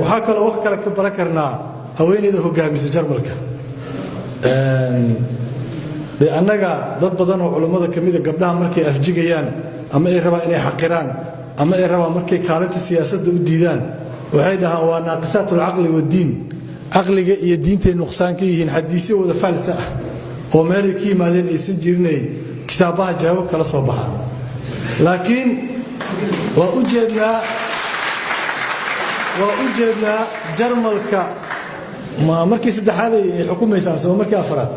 waxaa kaloo wax kale ka baran karnaa haweeneyda hogaamisa Jarmalka de annaga dad badan oo culimada kamid ah gabdhaha markay afjigayaan ama ay rabaan inay xaqiraan ama ay rabaan markay kaalinta siyaasadda u diidaan waxay dhahaan waa naaqisatul aqli wa diin aqliga iyo diinta nuqsaan ka yihiin xadiisyo wada falsa ah oo meel ay ka yimaadeen aysan jirinay kitaabaha jawaab kala soo baxaan laakiin waa u jeednaa Jarmalka ما مركي سدحاد حكومة يسام سو مركي أفراد.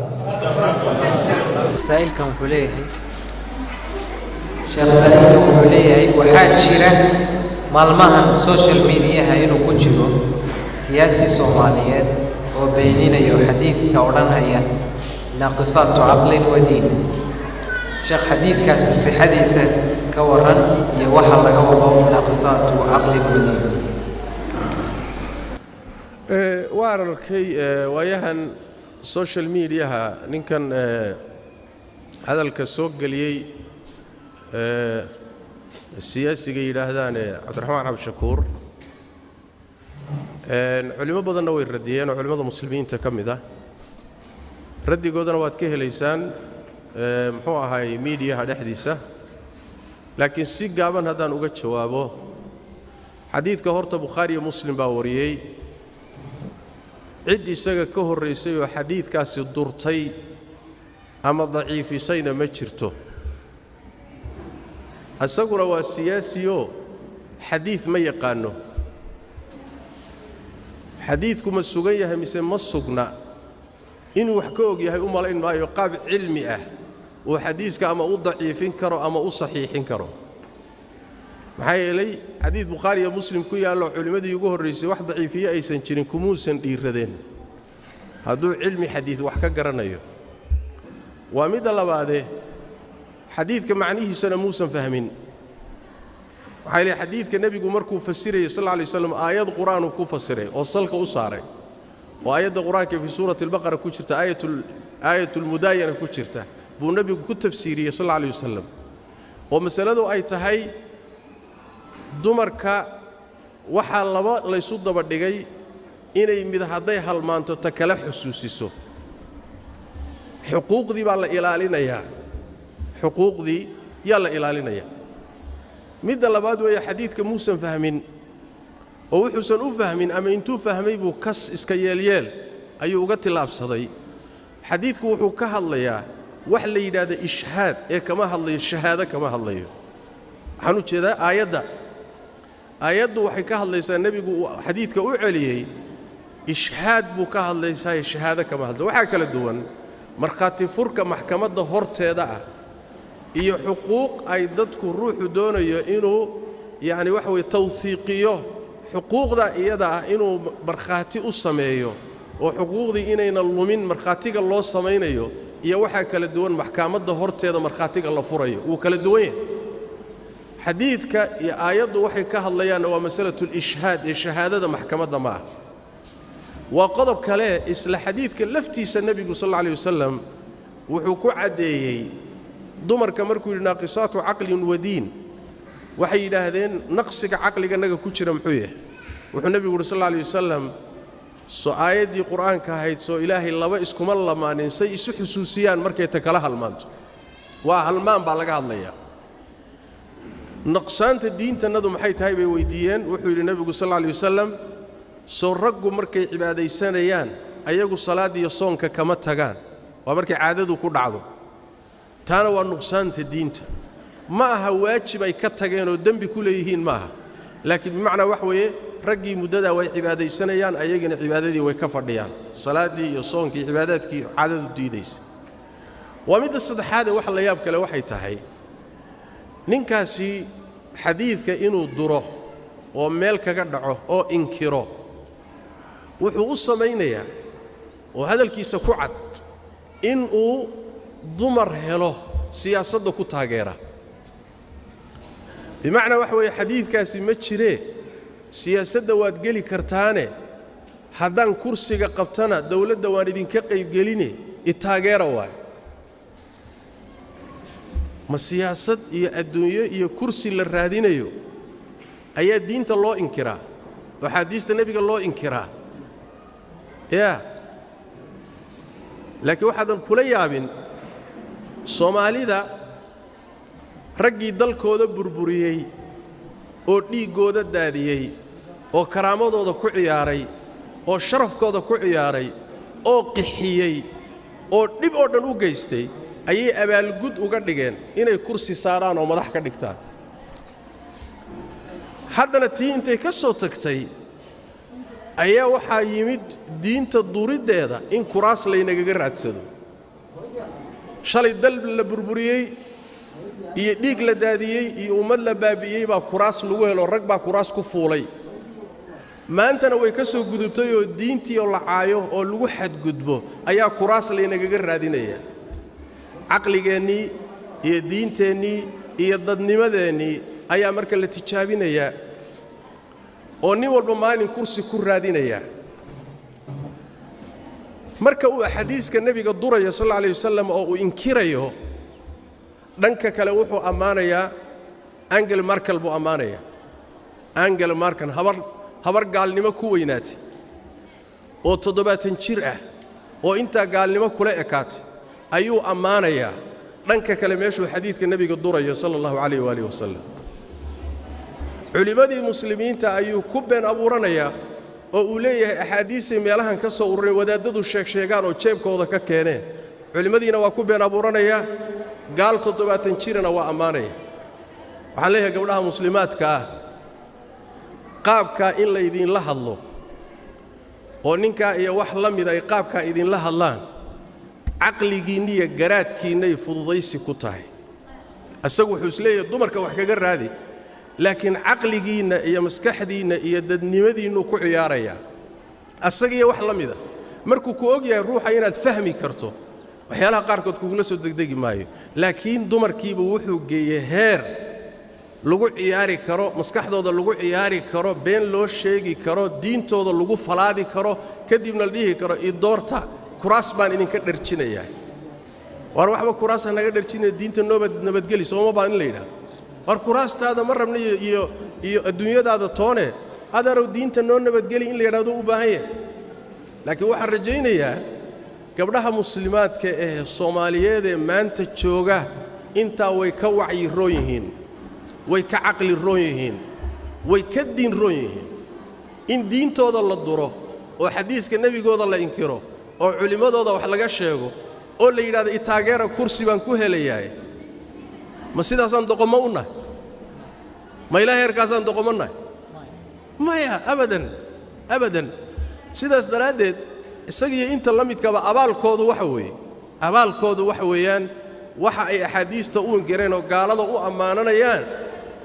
سائل كم حليه شيخ سائل كم حليه وحاج شيرة مالمها سوشيال ميديا هاي إنه كتشلو سياسي صوماليات وبيننا يحديث كوران هي ناقصات عقل ودين شيخ حديث كاس حديثة كوران يوحى لقوة ناقصات عقل ودين واركي وياهن سوشيال ميديا نكن هذا الكسوق قليل السياسي جيد هذا عبد الرحمن عبد الشكور علماء بدنا ويرديان وعلماء المسلمين تكمده ردي قدنا واتكه ليسان هو هاي ميديا هذا حديثه لكن سيجابن هذا نوجد جوابه حديث كهرت بخاري ومسلم باوريي عدي سجى كهر رئيسي وحديث كاس الدورتي أما ضعيف سينا ما شرته السجرة والسياسيو حديث ما يقانه حديثكم السجية مثل ما السجنا إنه حكوك يا أم الله إن ما يقابل علمي وحديث كأما ضعيفين كرو أما صحيحين كرو maxay ilay xadiis bukhari iyo muslim ku yaalo culimadu ugu horeysay wax daciifiye aysan jirin kumuusan dhiiradeen haduu cilmi xadiis wax ka garanayo waa mid labaade xadiiska macnihiisana muusan fahmin waxay ilay xadiiska nabigu markuu fasiray sallallahu alayhi wasallam aayad quraan ku fasiray oo salka u saaray oo aayada quraanka fi suurati al-baqara ku jirta aayatul mudayana ku jirta buu nabigu ku tafsiiriyay sallallahu alayhi wasallam oo masaladu ay tahay dumarka waxa laba la isu daba dhigay inay mid haday halmaanto ta kala xusuusiso xuquuqdii baa la ilaalinayaa xuquuqdii yaa la ilaalinayaa mid labaad way xadiidka muusan fahmin oo wuxuusan u fahmin ama intuu fahmay buu kas iska yeelyeel ayuu uga tilaabsaday xadiidku wuxuu ka hadlayaa wax la yiraahdo ishhaad ee kama hadlayo shahaada kama hadlayo waxaan u jeedaa aayaddu waxay ka hadlaysaa nabigu xadiidka u celiyay ishhaad buu ka hadlaysaa shahaada kama hadlo waxa kala duwan markhaati furka maxkamadda horteeda ah iyo xuquuq ay dadku ruuxu doonayo inuu yaani wax way tawfiiqiyo xuquuqda iyada ah inuu markhaati u sameeyo oo xuquuqdii inayna lumin markhaatiga loo sameeyo iyo waxa kala duwan maxkamadda horteeda markhaatiga la furayo uu kala duwan yahay حديثك يا آيات وحي كهالليان ومسألة الإشهاد الشهادة محكمة معه وقضب كلاه إسلا حديثك لفتي النبي صلى الله عليه وسلم وحكو عدي ضمر كمركو ناقصات عقل ودين وحي هذين نقصك عقلك أنك كتشر محويه وحو النبي صلى الله عليه وسلم سو آيات دي قرآن كهيد سو إلهي الله وإسكم الله ما ننسي إسو حسوسيان مركي تكالها المانتو وهالمان بالغا الله نقصان الدين تنادوا محي تهاي بويديان وحي النبي صلى الله عليه وسلم سو رقوا مركي عبادي سنيان أيقوا صلاة يصون كما تغان ومركي عاددوا كل عضو تانا ونقصان الدين معها واجب أي كتغان ودن بكل يهين معها لكن بمعنى وحوي رقي مددا وعبادي سنيان أيقنا عبادتي ويكفر ديان صلاة يصون كي عباداتك عدد الديديس ومد الصدحات وحلا يابك لوحي تهاي ninkaasi xadiidka inuu duro oo meel kaga dhaco oo inkiro wuxuu u sameeynaya oo hadalkiisa ku cad in uu dumar helo siyaasadda ku taageera bimaana wax weey xadiidkaasi ma jire siyaasadda waad gali kartaane haddaan kursiga qabtana dawladda waan idinka qayb geline taageera waay ما سياسة هي الدنيا هي كرسي للرادينيو أي الدين تلو إنكرا وحديث النبي قال له إنكرا يا لكن واحد الكلية بين صومالي ذا رجي دلكودا بربريي oo dhiigooda daadiyay oo karaamadooda ku ciyaaray oo sharafkooda ku ciyaaray oo qixiyay oo dib oo dhan u geystay ayay abaalgud uga dhigeen inay kursi saaraan oo madax ka dhigtaan haddana tii intay ka soo tagtay ayaa waxaa yimid diinta durideeda in kuraas laynagaga raadsado shalay dal la burburiyay iyo dhiig la daadiyay iyo ummad la baabiyay baa kuraas lagu helo rag baa kuraas ku fuulay maantana way ka soo gudubtay oo diintii oo la caayo oo lagu xadgudbo ayaa kuraas laynagaga raadinaya aqligeennii iyo diinteennii iyo dadnimadeennii ayaa marka la tijaabinaya oo nin walba maalin kursi ku raadinaya marka uu xadiiska nabiga duraya sallallahu alayhi wasallam oo uu inkirayo dhanka kale wuxuu amaanayaa Angela Merkel buu amaanayaa Angela Merkel habar gaalnimo ku weynaatay oo 70 jir ah oo inta gaalnimo kula ekaatay ayuu amaanayaa dhanka kale meeshuu xadiidka nabiga durayo sallallahu alayhi wa alihi wasallam culimadii muslimiinta ayuu ku been abuuranayaa oo uu leeyahay axaadiisay meelahan ka soo ururay wadaadadu sheegaan oo jeebkooda ka keeneen culimadiina waa ku been abuuranayaa gaal 70 jirna waa amaanaya waxaan leeyahay gabdhaha muslimaadka ah qaabka in la idin la hadlo oo ninka iyo wax la mid ay qaabka idin la hadlaan aqligiina iyo garaadkiina ay fududaysi ku tahay asagu wuxuu isleeyahay dumarka wax kaga raadi laakiin aqligiina iyo maskaxdiina iyo dadnimadiina ku ciyaaraya asagiyo wax la mid ah markuu ku og yahay ruuxa inaad fahmi karto waxyaalaha qaarkood kugula soo degdegi maayo laakiin dumarkiiba wuxuu geeyay heer lagu ciyaari karo maskaxdooda lagu ciyaari karo been loo sheegi karo diintooda lagu falaadi karo kadibna la dhihi karo idoorta kuraas baan idinka dharjinayaa war waxba kuraas naga dharjinay diinta nabadgeli sooma baan in la yiraahdo war kuraastaada ma rabna iyo adduunyadaada toone adaro diinta noo nabadgeli in la yiraahdo u baahan yahay laakiin waxaan rajaynayaa gabdhaha muslimaadka ee Soomaaliyeed ee maanta jooga inta way ka wacyi roon yihiin way ka aqli roon yihiin way ka diin roon yihiin in diintooda la duro oo xadiiska nabigooda la inkiro oo culimadooda wax laga sheego oo la yiraahdo itaageera kursi baan ku helayaa ma sidaasan doqomo u nahay ma ilaahay heerkaasaan doqomo nahay maya abadan sidaas daraadeed isagiyo inta la midkaba abaalkoodu waxa weeyaan waxa ay axaadiista u ingareen oo gaalada u ammaananayaan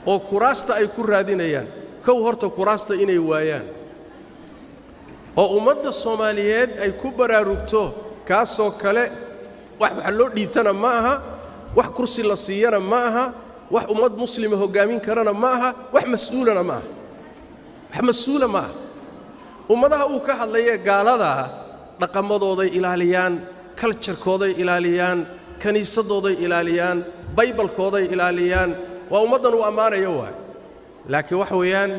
oo kuraasta ay ku raadinayaan kow horta kuraasta inay waayaan oo ummadda Soomaaliyeed ay ku baraarugto kaasoo kale wax loo dhiibtana ma aha wax kursi la siiyana ma aha wax ummad muslima hogaamin karana ma aha wax mas'uulana ma aha ummadaha uu ka hadlayay gaalada dhaqamadooda ilaaliyaan culture-kooda ilaaliyaan kaniisadooda ilaaliyaan baybalkooda ilaaliyaan waa ummadan uu amaanayo waa laakiin wax weeyaan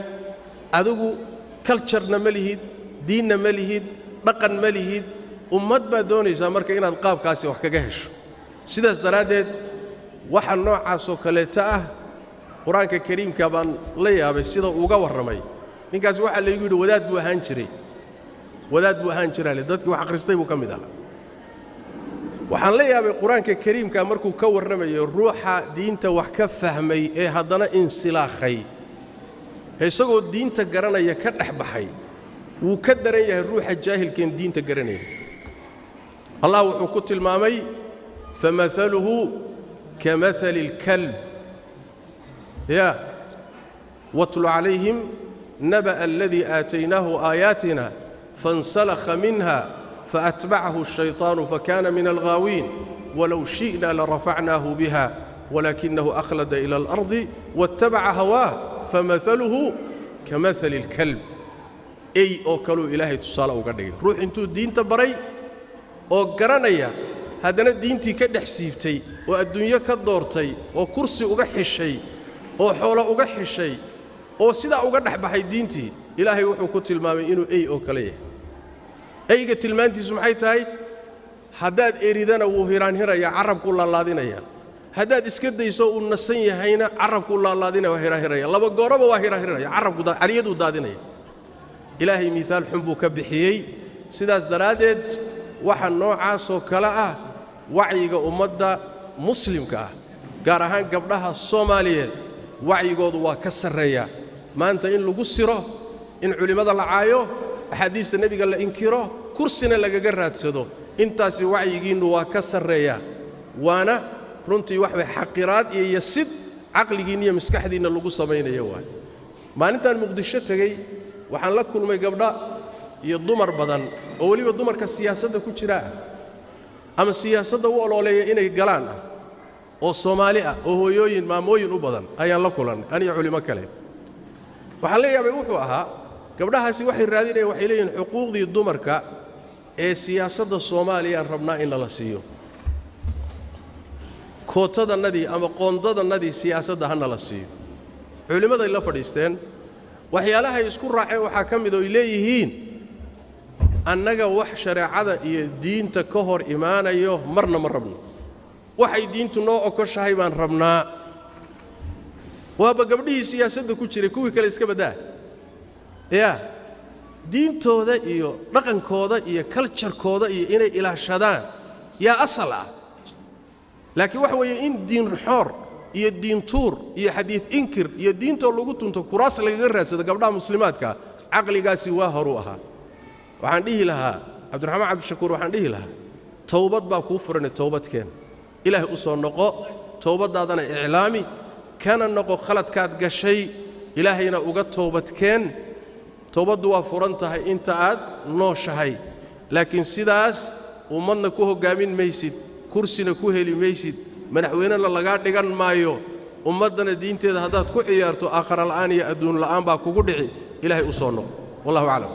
adigu culture-na ma lihid diinna ma lihid dhaqan ma lihid ummad baa doonaysa marka inaad qaabkaasi wax kaga hesho sidaas daraadeed waxa noocaas oo kale ah quraanka kariimka baan la yaabay sida uu uga warramay ninkaas waxa la yiri wadaad buu ahaan jiray dadkii wax akhristay buu kamid ahaa waxaan la yaabay quraanka kariimka markuu ka warramayo ruuxa diinta wax ka fahmay ee haddana insilaakhay isagoo diinta garanaya ka dhaxbaxay wuu ka daran yahay ruuxa jaahilkeen diinta garanaya Allah wuxuu ku tilmaamay famathaluhu kamathali alkalb ya watlu alayhim naba alladhi atainahu ayatina فانسلخ منها فأتبعه الشيطان فكان من الغاوين ولو شئنا لرفعناه بها ولكنه أخلد إلى الأرض واتبع هواه فمثله كمثل الكلب أي أوكلوا إلهي تصالة وقرنية روح انتو الدين تبري أو قرنية هذا الدين تكدح سيبتي والدنيا كدورتي وكرسي أقح الشيء وحول أقح الشيء وسيدا أقدح بحي دينتي ilaahay wuxuu ku tilmaamay inuu ey oo kale yahay eyga tilmaantiisu maxay tahay haddaad eridana wuu hiraanhiraya carabku laalaadinaya haddaad iska dayso uu nasan yahayna carabku laalaadinaya waa hiraanhiraya laba gooraba waa hiraanhiraya carabku caliyadu daadinaya ilaahay miisaal xun buu ka bixiyey sidaas daraaddeed waxa noocaasoo kale ah wacyiga ummadda muslimka ah gaar ahaan gabdhaha Soomaaliyeed wacyigoodu waa ka sarreeya maanta in lagu siro in culimada la caayo axaadiista nabiga la inkiro kursina lagaga raadsado intaasi wacyigiinu waa ka sarreeya waana runtii wax bay xaqiraad iyo yasid aqligiina iyo maskaxdiina lagu sameeyo waa maalintan muqdisho tagay waxaan la kulmay gabdha iyo dumar badan oo waliba dumarka siyaasadda ku jira ama siyaasadda u ololeeya inay galaan oo Soomaali ah oo hooyooyin maamooyin u badan ayaan la kulanay aniga culimo kale waxa la yaabay wuxuu ahaa gabdhahaasi waxay raadinayaan waxay leeyihiin xuquuqdii dumarka ee siyaasadda Soomaaliya aan rabnaa in la siiyo kootadanadii ama qoondadanadii siyaasadda hana la siiyo culimada la fadhiisteen waxyaalaha isku raaceen waxa kamid oo leeyihiin annaga wax shariicada iyo diinta ka hor imaanayo marna ma rabno waxay diintu noo okoshahay baan rabnaa waaba gabdhihii siyaasadda ku jiray kuwii kale iska badaa diintooda iyo dhaqankooda iyo culture-kooda iyo inay ilaashadaan yaa asal ah laakiin waxa weeye in diin xoor iyo diin tuur iyo xadiis inkir iyo diinto lagu tunto kuraas lagaga raadsado gabdhaha muslimaadka aqligaasi waa horu ahaa waxaan dhihi lahaa Cabdiraxmaan Cabdishakuur waxaan dhihi lahaa tawbad baa ku furan tawbadkeen ilaahay u soo noqo tawbadaadana iclaami kana noqo khaladkaad gashay ilaahayna uga tawbadkeen tawbadu waa furan tahay inta aad nooshahay laakiin sidaas ummadna ku hogaamin maysid kursina ku heli maysid madaxweynena laga dhigan maayo ummadana diinteeda hadaad ku ciyaarto aakhira la'aan iyo adduun la'aan baa kugu dhici ilaahay u soo noqo wallahu a'lam